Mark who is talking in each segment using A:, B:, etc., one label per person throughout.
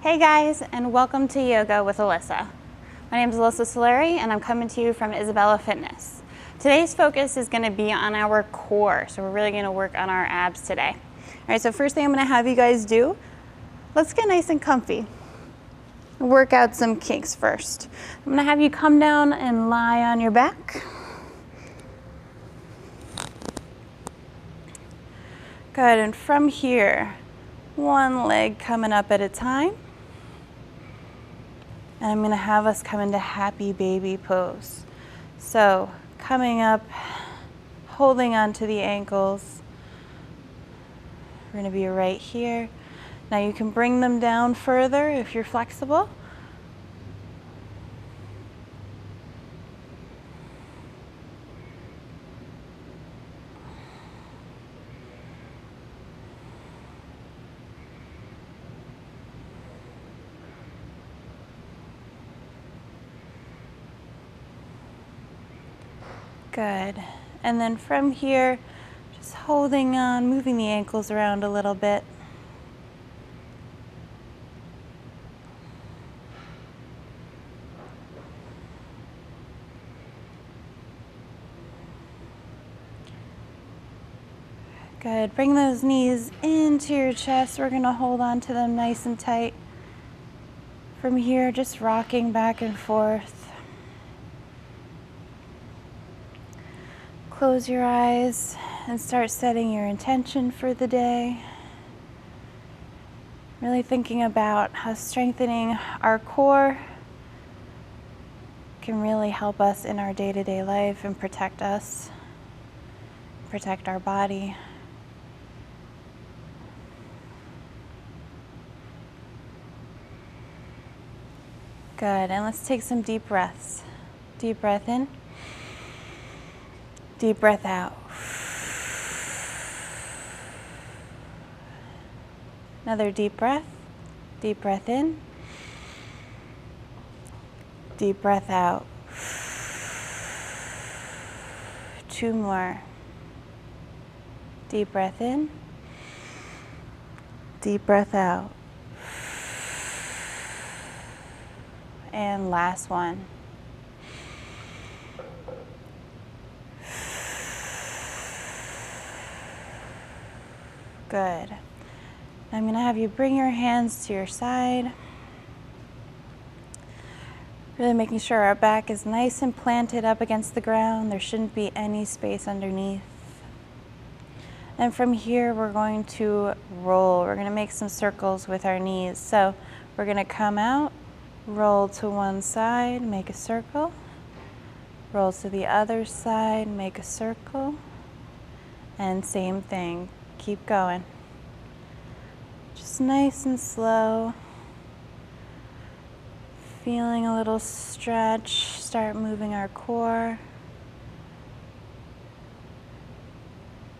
A: Hey guys, and welcome to Yoga with Allyssa. My name is Allyssa Solari, and I'm coming to you from Isabella Fitness. Today's focus is going to be on our core, so we're really going to work on our abs today. All right, so first thing I'm going to have you guys do, let's get nice and comfy. Work out some kinks first. I'm going to have you come down and lie on your back. Good, and from here, one leg coming up at a time. And I'm going to have us come into happy baby pose. So coming up, holding on to the ankles. We're going to be right here. Now you can bring them down further if you're flexible. Good. And then from here, just holding on, moving the ankles around a little bit. Good. Bring those knees into your chest. We're going to hold on to them nice and tight. From here, just rocking back and forth. Close your eyes and start setting your intention for the day. Really thinking about how strengthening our core can really help us in our day-to-day life and protect us, protect our body. Good, and let's take some deep breaths. Deep breath in. Deep breath out. Another deep breath. Deep breath in. Deep breath out. 2 more. Deep breath in. Deep breath out. And last one. Good. I'm going to have you bring your hands to your side. Really making sure our back is nice and planted up against the ground. There shouldn't be any space underneath. And from here, we're going to roll. We're going to make some circles with our knees. So we're going to come out, roll to one side, make a circle. Roll to the other side, make a circle. And same thing. Keep going. Just nice and slow. Feeling a little stretch. Start moving our core.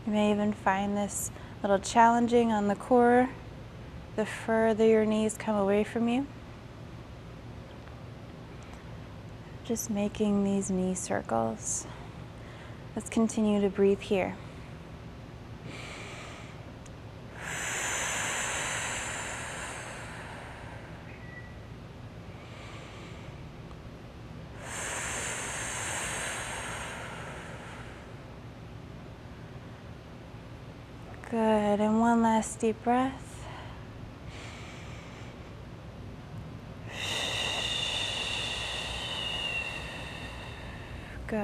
A: You may even find this a little challenging on the core the further your knees come away from you. Just making these knee circles. Let's continue to breathe here. Good, and one last deep breath. Good.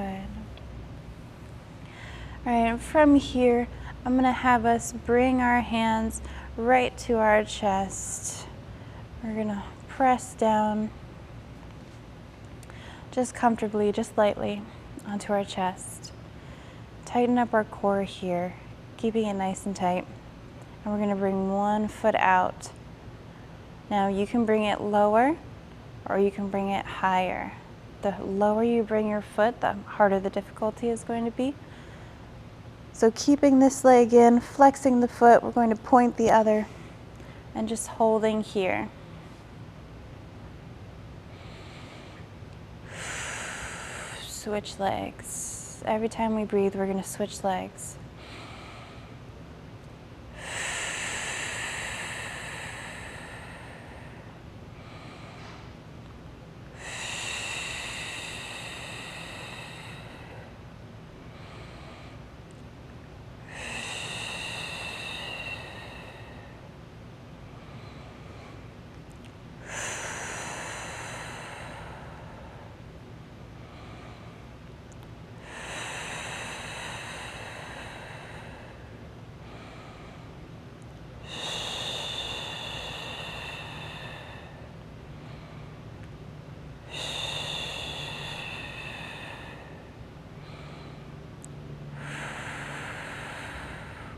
A: All right, and from here, I'm going to have us bring our hands right to our chest. We're going to press down just comfortably, just lightly onto our chest. Tighten up our core here, keeping it nice and tight. And we're going to bring one foot out. Now you can bring it lower or you can bring it higher. The lower you bring your foot, the harder the difficulty is going to be. So keeping this leg in, flexing the foot, we're going to point the other and just holding here. Switch legs. Every time we breathe, we're going to switch legs.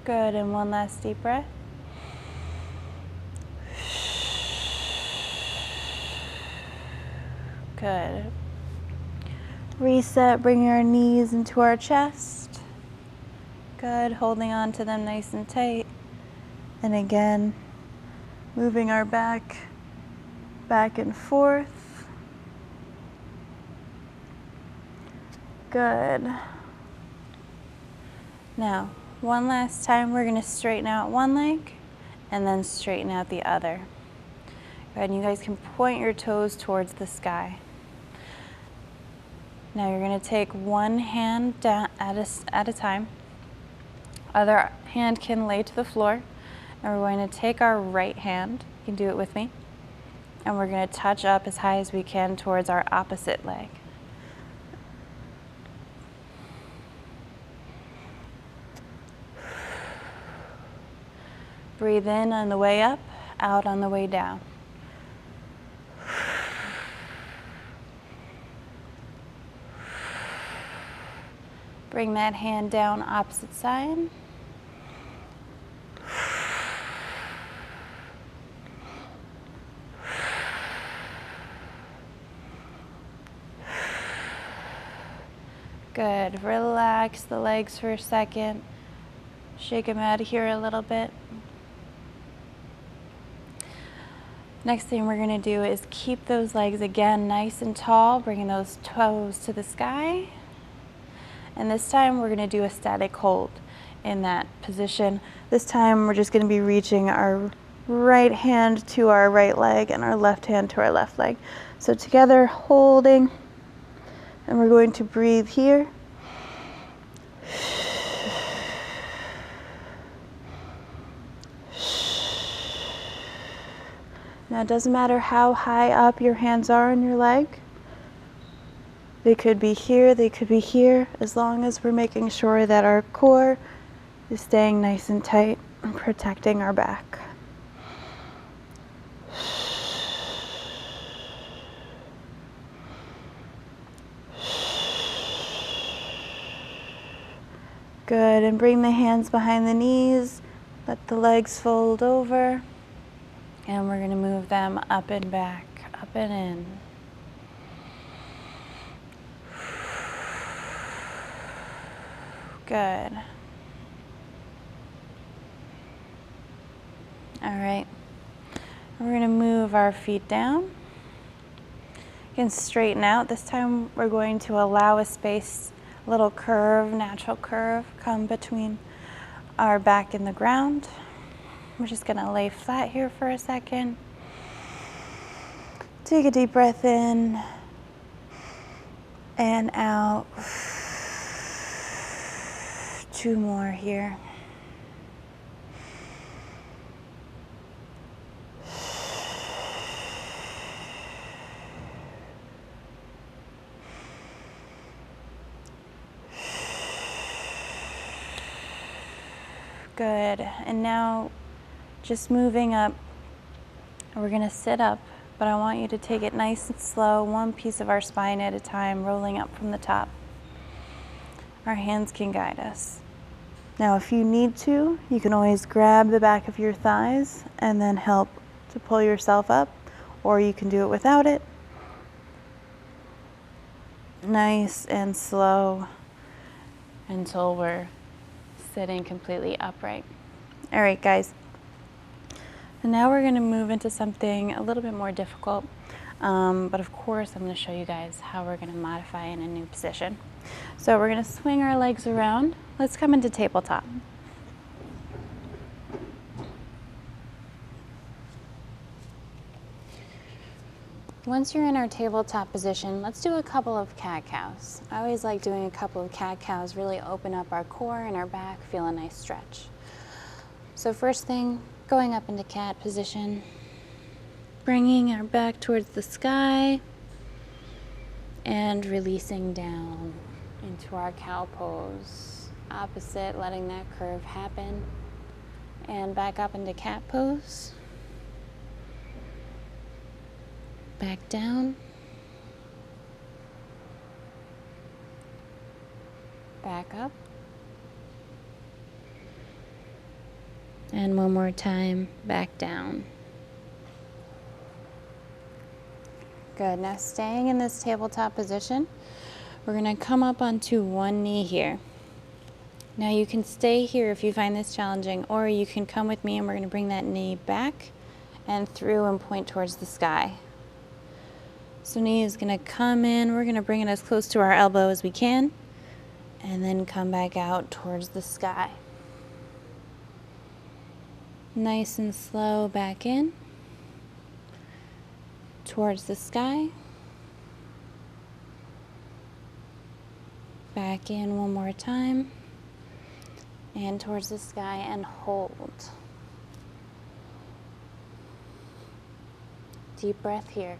A: Good, and one last deep breath. Good. Reset, bring our knees into our chest. Good, holding on to them nice and tight. And again, moving our back and forth. Good. Now, one last time, we're going to straighten out one leg and then straighten out the other. Good, and you guys can point your toes towards the sky. Now you're going to take one hand down at a time. Other hand can lay to the floor. And we're going to take our right hand, you can do it with me, and we're going to touch up as high as we can towards our opposite leg. Breathe in on the way up, out on the way down. Bring that hand down opposite side. Good. Relax the legs for a second. Shake them out of here a little bit. Next thing we're going to do is keep those legs again nice and tall, bringing those toes to the sky. And this time we're going to do a static hold in that position. This time we're just going to be reaching our right hand to our right leg and our left hand to our left leg. So together, holding, and we're going to breathe here. Now it doesn't matter how high up your hands are on your leg. They could be here, they could be here, as long as we're making sure that our core is staying nice and tight and protecting our back. Good, and bring the hands behind the knees, let the legs fold over, and we're going to move them up and back, up and in. Good. All right. We're going to move our feet down. You can straighten out. This time we're going to allow a space, a little curve, natural curve, come between our back and the ground. We're just going to lay flat here for a second. Take a deep breath in and out. 2 more here. Good, and now just moving up, we're gonna sit up, but I want you to take it nice and slow, one piece of our spine at a time, rolling up from the top. Our hands can guide us. Now, if you need to, you can always grab the back of your thighs and then help to pull yourself up, or you can do it without it. Nice and slow until we're sitting completely upright. All right, guys. And now we're going to move into something a little bit more difficult, but of course I'm going to show you guys how we're going to modify in a new position. So we're going to swing our legs around. Let's come into tabletop. Once you're in our tabletop position, let's do a couple of cat-cows. I always like doing a couple of cat-cows, really open up our core and our back, feel a nice stretch. So first thing, going up into cat position, bringing our back towards the sky, and releasing down into our cow pose. Opposite, letting that curve happen, and back up into cat pose. Back down, back up, And one more time, back down. Good. Now staying in this tabletop position, we're going to come up onto one knee here. Now you can stay here if you find this challenging, or you can come with me and we're going to bring that knee back and through and point towards the sky. So knee is going to come in, we're going to bring it as close to our elbow as we can, and then come back out towards the sky. Nice and slow back in, towards the sky. Back in one more time, and towards the sky, and hold. Deep breath here.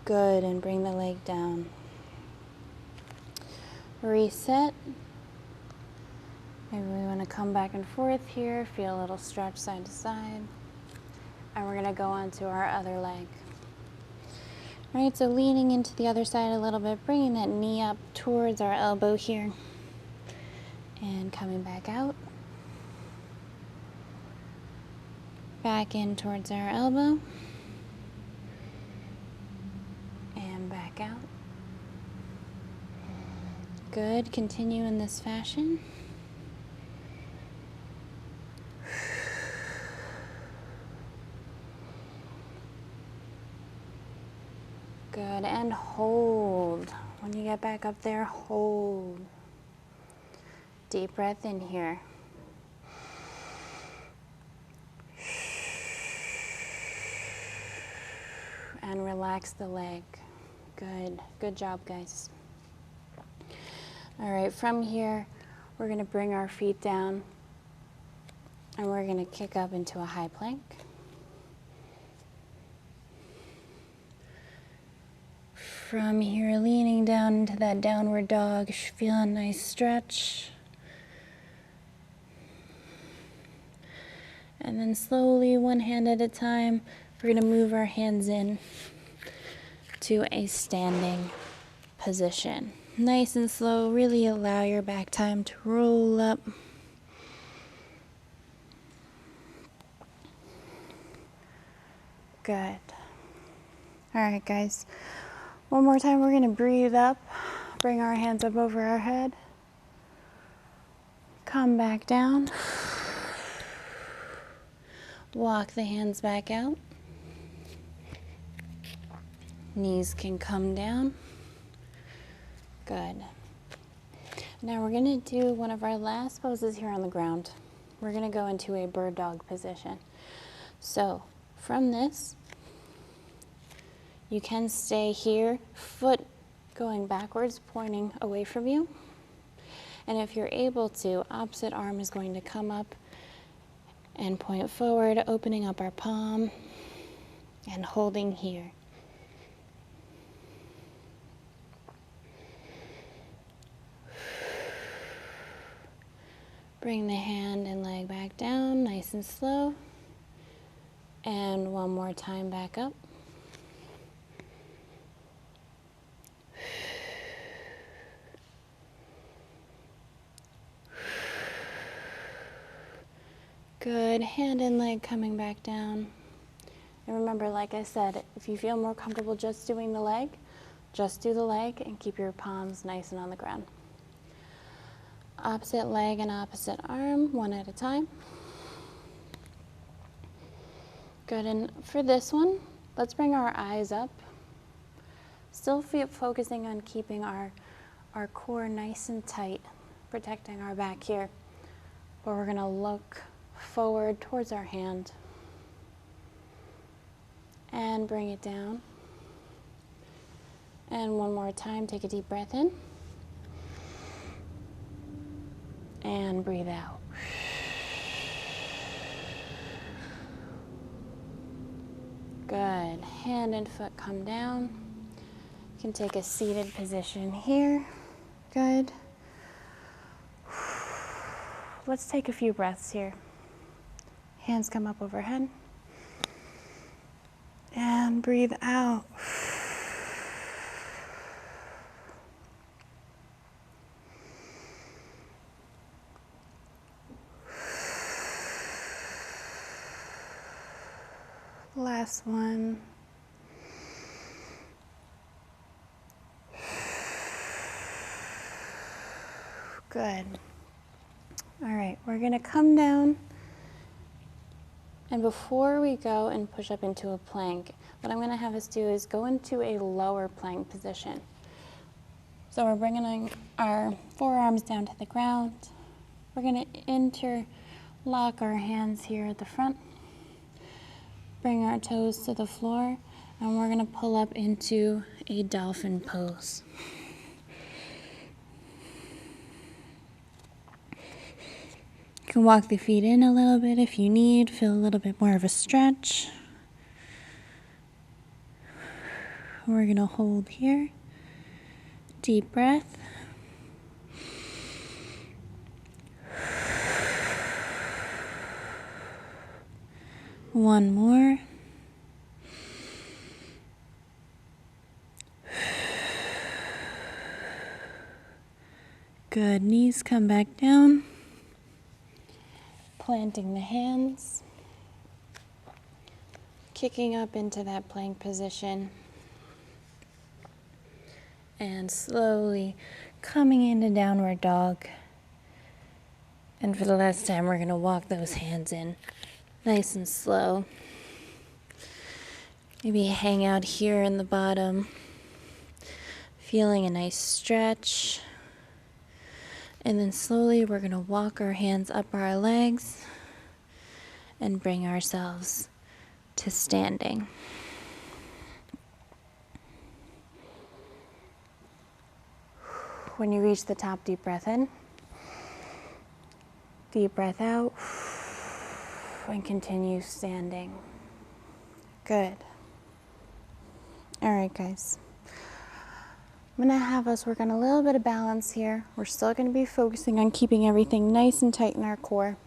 A: Good, and bring the leg down. Reset. Maybe we want to come back and forth here, feel a little stretch side to side. And we're going to go on to our other leg. All right, so leaning into the other side a little bit, bringing that knee up towards our elbow here. And coming back out. Back in towards our elbow. And back out. Good, continue in this fashion. Good, and hold. When you get back up there, hold. Deep breath in here. And relax the leg. Good, good job, guys. All right, from here, we're gonna bring our feet down and we're gonna kick up into a high plank. From here, leaning down into that downward dog, feel a nice stretch. And then slowly, one hand at a time, we're gonna move our hands in to a standing position. Nice and slow, really allow your back time to roll up. Good. All right, guys. One more time, we're gonna breathe up, bring our hands up over our head. Come back down. Walk the hands back out. Knees can come down. Good. Now we're gonna do one of our last poses here on the ground. We're gonna go into a bird dog position. So from this, you can stay here, foot going backwards, pointing away from you. And if you're able to, opposite arm is going to come up and point forward, opening up our palm and holding here. Bring the hand and leg back down, nice and slow. And one more time back up. Good, hand and leg coming back down. And remember, like I said, if you feel more comfortable just doing the leg, just do the leg and keep your palms nice and on the ground. Opposite leg and opposite arm, one at a time. Good, and for this one, let's bring our eyes up. Still focusing on keeping our core nice and tight, protecting our back here. But we're gonna look forward towards our hand and bring it down. And one more time, take a deep breath in and breathe out. Good, hand and foot come down. You can take a seated position here. Good. Let's take a few breaths here. Hands come up overhead. And breathe out. Last one. Good. All right, we're gonna come down, and before we go and push up into a plank, what I'm gonna have us do is go into a lower plank position. So we're bringing our forearms down to the ground. We're gonna interlock our hands here at the front, bring our toes to the floor, and we're gonna pull up into a dolphin pose. You can walk the feet in a little bit if you need, feel a little bit more of a stretch. We're gonna hold here. Deep breath. One more. Good. Knees come back down. Planting the hands. Kicking up into that plank position. And slowly coming into downward dog. And for the last time, we're going to walk those hands in nice and slow. Maybe hang out here in the bottom, feeling a nice stretch. And then slowly we're going to walk our hands up our legs and bring ourselves to standing. When you reach the top, deep breath in. Deep breath out. And continue standing. Good. All right, guys. I'm going to have us work on a little bit of balance here. We're still going to be focusing on keeping everything nice and tight in our core.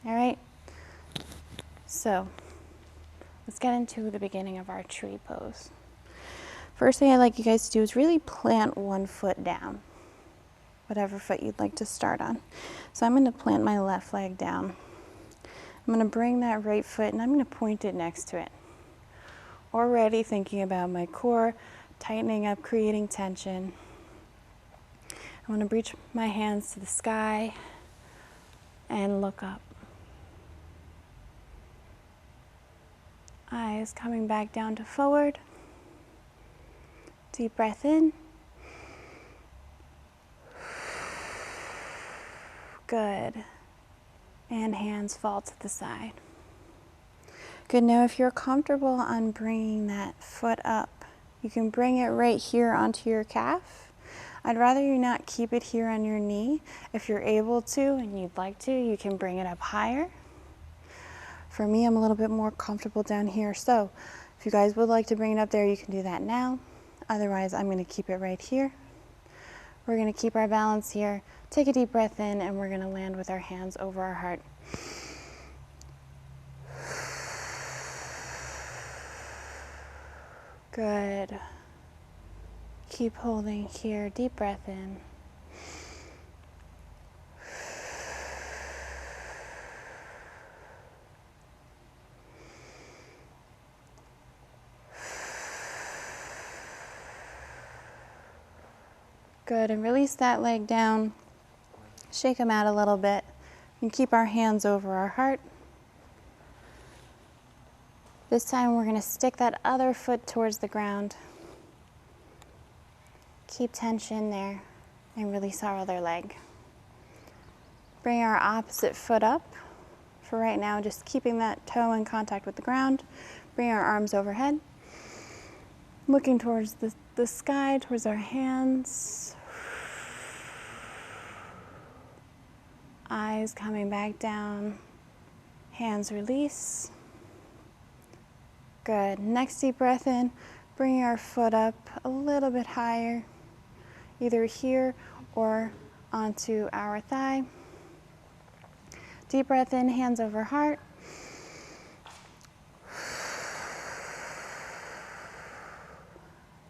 A: All right? So, let's get into the beginning of our tree pose. First thing I'd like you guys to do is really plant one foot down, whatever foot you'd like to start on. So I'm going to plant my left leg down. I'm going to bring that right foot and I'm going to point it next to it. Already thinking about my core, tightening up, creating tension. I'm going to reach my hands to the sky and look up. Eyes coming back down to forward. Deep breath in. Good. And hands fall to the side. Good. Now if you're comfortable on bringing that foot up, you can bring it right here onto your calf. I'd rather you not keep it here on your knee. If you're able to and you'd like to, you can bring it up higher. For me, I'm a little bit more comfortable down here. So if you guys would like to bring it up there, you can do that now. Otherwise, I'm going to keep it right here. We're going to keep our balance here. Take a deep breath in and we're going to land with our hands over our heart. Good. Keep holding here. Deep breath in. Good, and release that leg down. Shake them out a little bit. And keep our hands over our heart. This time we're going to stick that other foot towards the ground. Keep tension there and release our other leg. Bring our opposite foot up. For right now, just keeping that toe in contact with the ground. Bring our arms overhead. Looking towards the sky, towards our hands. Eyes coming back down. Hands release. Good. Next deep breath in. Bring our foot up a little bit higher, either here or onto our thigh. Deep breath in, hands over heart.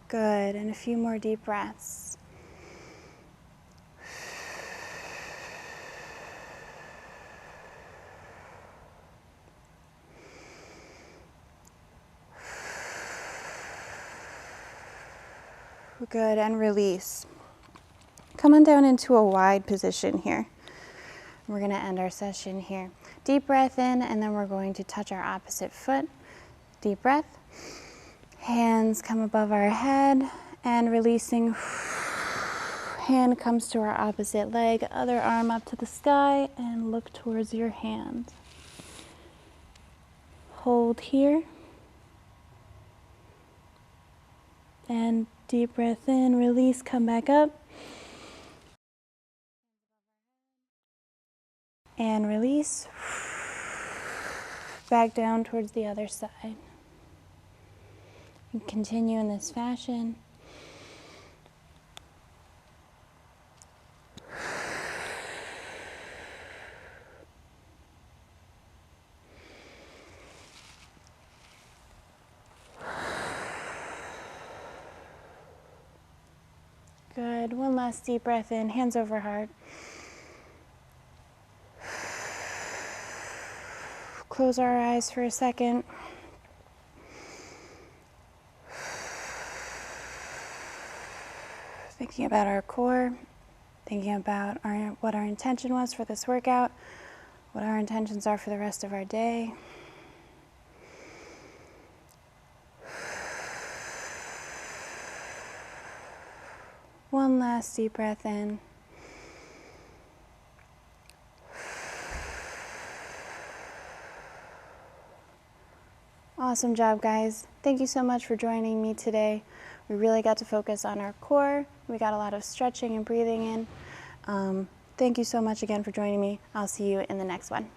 A: Good, and a few more deep breaths. Good, and release. Come on down into a wide position here. We're gonna end our session here. Deep breath in, and then we're going to touch our opposite foot. Deep breath. Hands come above our head, and releasing. Hand comes to our opposite leg, other arm up to the sky, and look towards your hand. Hold here. And deep breath in, release, come back up. And release. Back down towards the other side. And continue in this fashion. Good. One last deep breath in, hands over heart. Close our eyes for a second. Thinking about our core, thinking about what our intention was for this workout, what our intentions are for the rest of our day. One last deep breath in. Awesome job, guys. Thank you so much for joining me today. We really got to focus on our core. We got a lot of stretching and breathing in. Thank you so much again for joining me. I'll see you in the next one.